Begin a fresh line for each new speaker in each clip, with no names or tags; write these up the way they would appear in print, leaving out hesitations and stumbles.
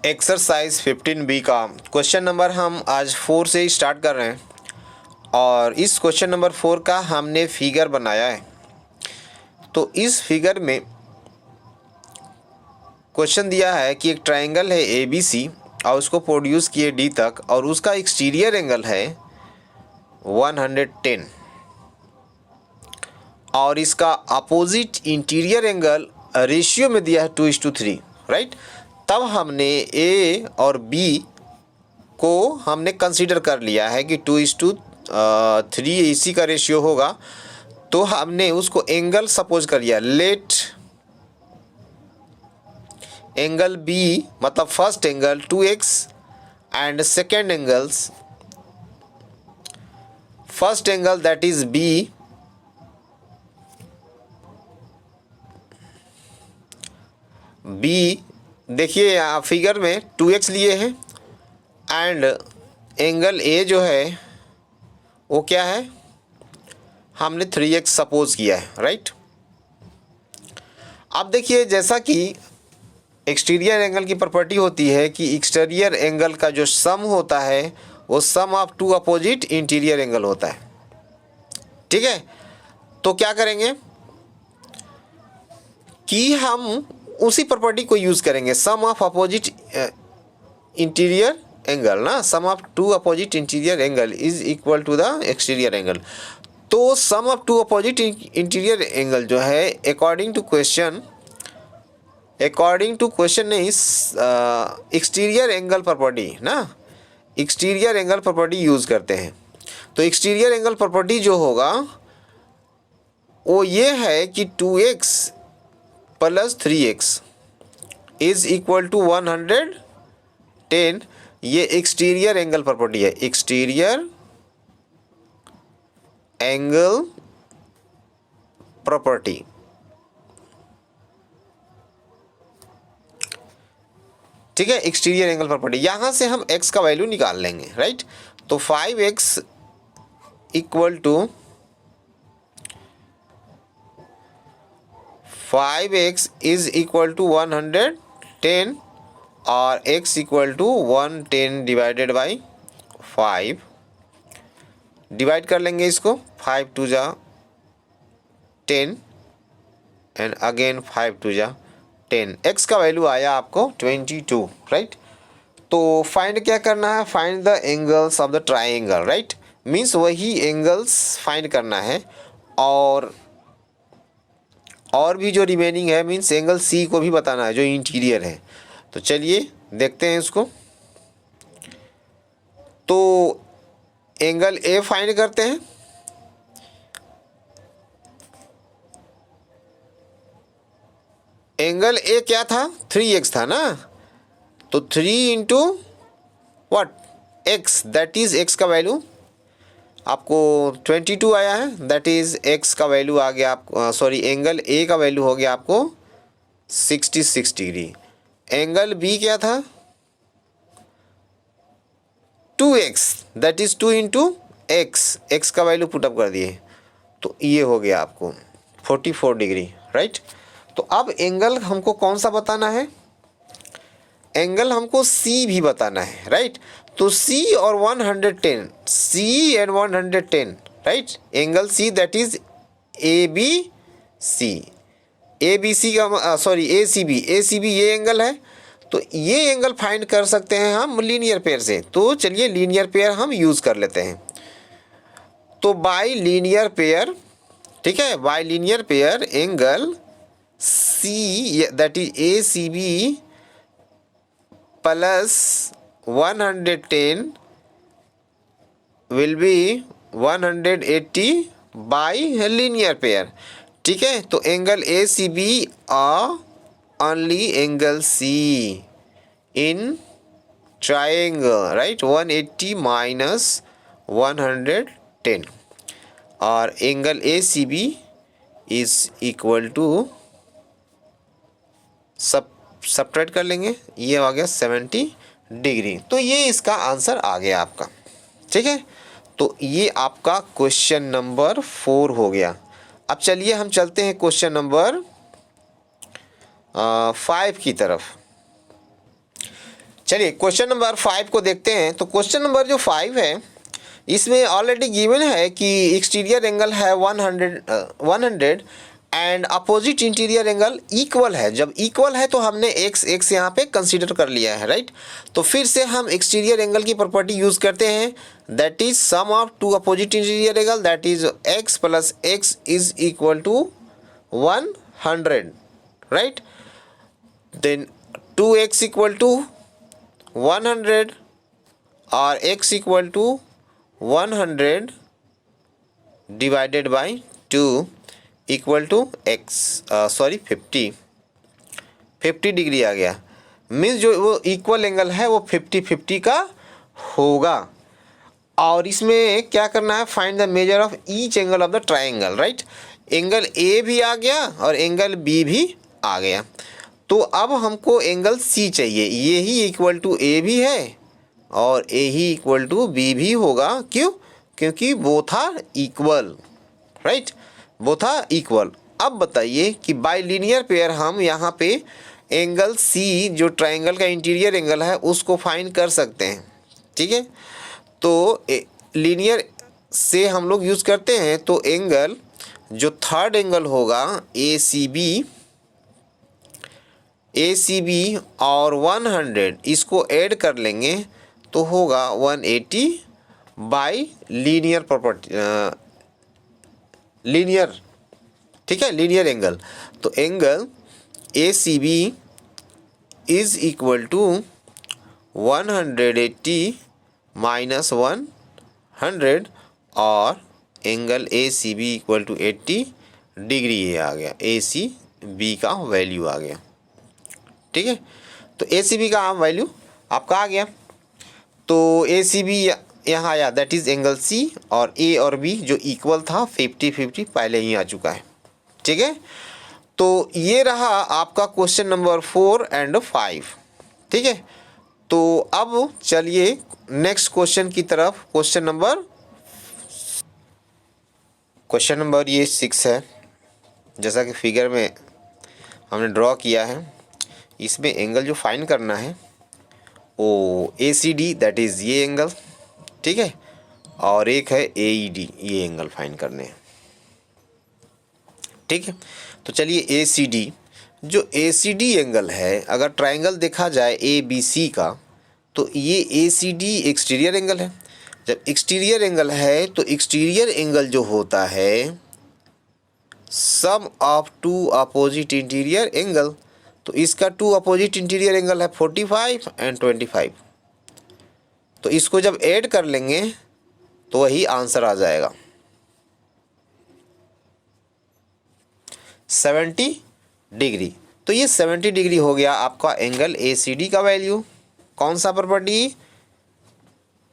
Exercise 15B का question number हम आज 4 से ही स्टार्ट कर रहे हैं और इस क्वेश्चन नंबर 4 का हमने फिगर बनाया है। तो इस फिगर में क्वेश्चन दिया है कि एक ट्रायंगल है ABC और उसको प्रोड्यूस किए D तक और उसका एक्सटीरियर एंगल है 110 और इसका अपोजिट इंटीरियर एंगल रेशियो में दिया है 2:3, राइट। तब हमने ए और बी को हमने कंसीडर कर लिया है कि 2:3 इसी का रेशियो होगा। तो हमने उसको एंगल सपोज कर लिया। लेट एंगल बी मतलब first angle 2x and second angles first angle that is B देखिए यहाँ फिगर में 2x लिए हैं एंड एंगल ए जो है वो क्या है, हमने 3x सपोज किया है, राइट। अब देखिए जैसा कि एक्सटीरियर एंगल की प्रॉपर्टी होती है कि एक्सटीरियर एंगल का जो सम होता है वो sum of two opposite interior angle होता है, ठीक है। तो क्या करेंगे कि हम उसी प्रॉपर्टी को यूज़ करेंगे, sum of opposite interior angle ना, sum of two opposite interior angle is equal to the exterior angle. तो sum of two opposite interior angle जो है अकॉर्डिंग टू क्वेश्चन नहीं, एक्सटीरियर एंगल प्रॉपर्टी ना, exterior angle property use करते हैं। तो exterior angle property जो होगा वो ये है कि 2x plus 3x is equal to 110। ये एक्सटीरियर एंगल प्रॉपर्टी है, एक्सटीरियर एंगल प्रॉपर्टी, ठीक है। एक्सटीरियर एंगल प्रॉपर्टी यहां से हम x का वैल्यू निकाल लेंगे, राइट। तो 5x equal to 5x is equal to 110 और x equal to 110 divided by 5। Divide कर लेंगे इसको, 5 2 जा 10 एंड अगेन 5 2 जा 10। x का वैल्यू आया आपको 22, राइट। तो फाइंड क्या करना है, find the angles of the triangle, right. Means वही एंगल्स फाइंड करना है और भी जो रिमेनिंग है मीन्स एंगल सी को भी बताना है जो इंटीरियर है। तो चलिए देखते हैं इसको। तो एंगल ए फाइंड करते हैं। एंगल ए क्या था, 3x था ना। तो 3 into what x, that is x का वैल्यू आपको 22 आया है, दैट इज x का वैल्यू आ गया आपको, सॉरी एंगल ए का वैल्यू हो गया आपको 66 डिग्री। एंगल बी क्या था, 2x, that is 2 into x का वैल्यू पुटअप कर दिए तो ये हो गया आपको 44 डिग्री, राइट। तो अब एंगल हमको कौन सा बताना है, एंगल हमको C भी बताना है, राइट। तो C और 110, C and 110, right. Angle C that is ABC, ABC का सॉरी ACB ये एंगल है। तो ये एंगल फाइंड कर सकते हैं हम लीनियर पेयर से। तो चलिए लीनियर पेयर हम यूज़ कर लेते हैं। तो बाय लीनियर पेयर, ठीक है, by linear pair angle C that is ACB plus 110 will be 180 by linear pair, ठीक है। तो angle ACB only angle C in triangle, right. 180 minus 110 और angle ACB is equal to subtract कर लेंगे, ये आ गया 70 डिग्री। तो ये इसका आंसर आ गया आपका, ठीक है। तो ये आपका क्वेश्चन नंबर 4 हो गया। अब चलिए हम चलते हैं क्वेश्चन नंबर 5 की तरफ। चलिए क्वेश्चन नंबर 5 को देखते हैं। तो क्वेश्चन नंबर जो 5 है इसमें ऑलरेडी गिवन है कि एक्सटीरियर एंगल है 100 and opposite interior angle equal है। जब इक्वल है तो हमने x यहाँ पे कंसीडर कर लिया है, राइट। तो फिर से हम एक्सटीरियर एंगल की प्रॉपर्टी यूज़ करते हैं, that is sum of two opposite interior angle, that is x plus x is equal to 100, right. Then 2x equal to 100 और x equal to 100 divided by 2 equal to x 50 degree आ गया। Means जो वो equal angle है वो 50-50 का होगा। और इसमें क्या करना है, find the measure of each angle of the triangle, right. Angle A भी आ गया और एंगल बी भी आ गया। तो अब हमको एंगल सी चाहिए, ये ही इक्वल टू ए भी है और ए ही इक्वल टू बी भी होगा। क्यों? क्योंकि both are equal, right, both are equal. अब बताइए कि बाय लीनियर पेयर हम यहाँ पे एंगल सी जो ट्राइंगल का इंटीरियर एंगल है उसको फाइंड कर सकते हैं, ठीक है। तो लीनियर से हम लोग यूज़ करते हैं, तो एंगल जो थर्ड एंगल होगा ए सी बी और 100 इसको ऐड कर लेंगे तो होगा 180 बाय लीनियर प्रॉपर्टी, लीनियर, ठीक है, लीनियर एंगल। तो angle A C B is equal to 180 minus 100 और angle A C B equal to 80 degree, ये आ गया, ए सी बी का वैल्यू आ गया, ठीक है। तो ए सी बी का वैल्यू आपका आ गया। तो ए सी बी यहाँ आया, दैट इज़ एंगल सी, और ए और बी जो इक्वल था 50-50 पहले ही आ चुका है, ठीक है। तो ये रहा आपका क्वेश्चन नंबर 4 एंड 5, ठीक है। तो अब चलिए नेक्स्ट क्वेश्चन की तरफ। क्वेश्चन नंबर ये 6 है, जैसा कि फिगर में हमने ड्रॉ किया है। इसमें एंगल जो फाइंड करना है वो ए सी डी, दैट इज़ ये एंगल, ठीक है, और एक है ए ई डी, ये एंगल फाइंड करने हैं, ठीक है। तो चलिए ए सी डी, जो ए सी डी एंगल है, अगर ट्राइंगल देखा जाए ए बी सी का, तो ये ए सी डी एक्सटीरियर एंगल है। जब एक्सटीरियर एंगल है तो एक्सटीरियर एंगल जो होता है sum of two opposite interior angle, तो इसका टू अपोजिट इंटीरियर एंगल है 45 एंड 25। तो इसको जब ऐड कर लेंगे तो वही आंसर आ जाएगा 70 डिग्री। तो ये 70 डिग्री हो गया आपका एंगल ए सी डी का वैल्यू। कौन सा प्रॉपर्टी?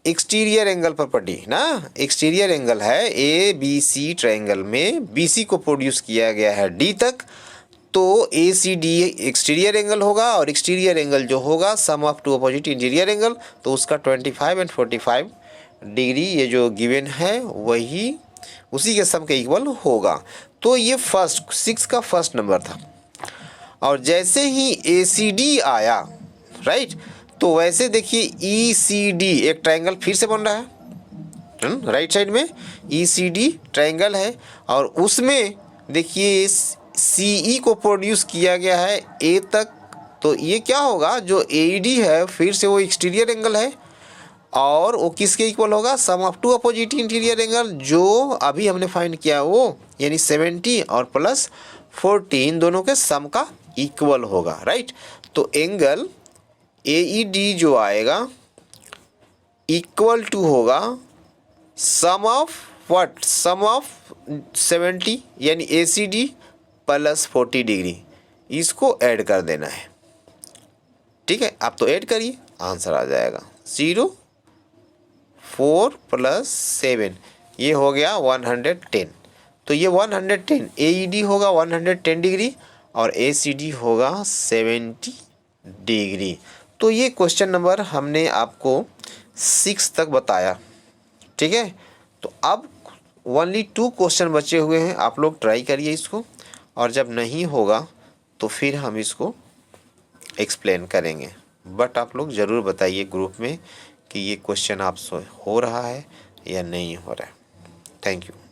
एक्सटीरियर एंगल प्रॉपर्टी ना। एक्सटीरियर एंगल है ए बी सी ट्रायंगल में, बी सी को प्रोड्यूस किया गया है डी तक, तो A C D exterior angle होगा और एक्सटीरियर एंगल जो होगा sum of two opposite interior angle, तो उसका 25 एंड 45 डिग्री ये जो गिवन है वही उसी के सम के इक्वल होगा। तो ये फर्स्ट 6 का फर्स्ट नंबर था। और जैसे ही ए सी डी आया, राइट, तो वैसे देखिए ई सी डी एक ट्रायंगल फिर से बन रहा है, राइट साइड में ई सी डी ट्रायंगल है और उसमें देखिए सी ई को प्रोड्यूस किया गया है ए तक। तो ये क्या होगा, जो ए डी है फिर से वो एक्सटीरियर एंगल है और वो किसके इक्वल होगा, sum of two opposite interior angle जो अभी हमने फाइंड किया वो, यानी 70 और प्लस 14 दोनों के सम का इक्वल होगा, राइट। तो एंगल ए ई डी जो आएगा इक्वल टू होगा sum of what, some of 70 यानी ए सी डी प्लस 40 डिग्री, इसको ऐड कर देना है, ठीक है। आप तो ऐड करिए, आंसर आ जाएगा 04 प्लस 7, ये हो गया 110। तो ये 110 ए ई डी होगा 110 डिग्री और ए सी डी होगा 70 डिग्री। तो ये क्वेश्चन नंबर हमने आपको 6 तक बताया, ठीक है। तो अब ओनली 2 क्वेश्चन बचे हुए हैं, आप लोग ट्राई करिए इसको, और जब नहीं होगा तो फिर हम इसको एक्सप्लेन करेंगे। बट आप लोग ज़रूर बताइए ग्रुप में कि ये क्वेश्चन आपसे हो रहा है या नहीं हो रहा है। Thank you.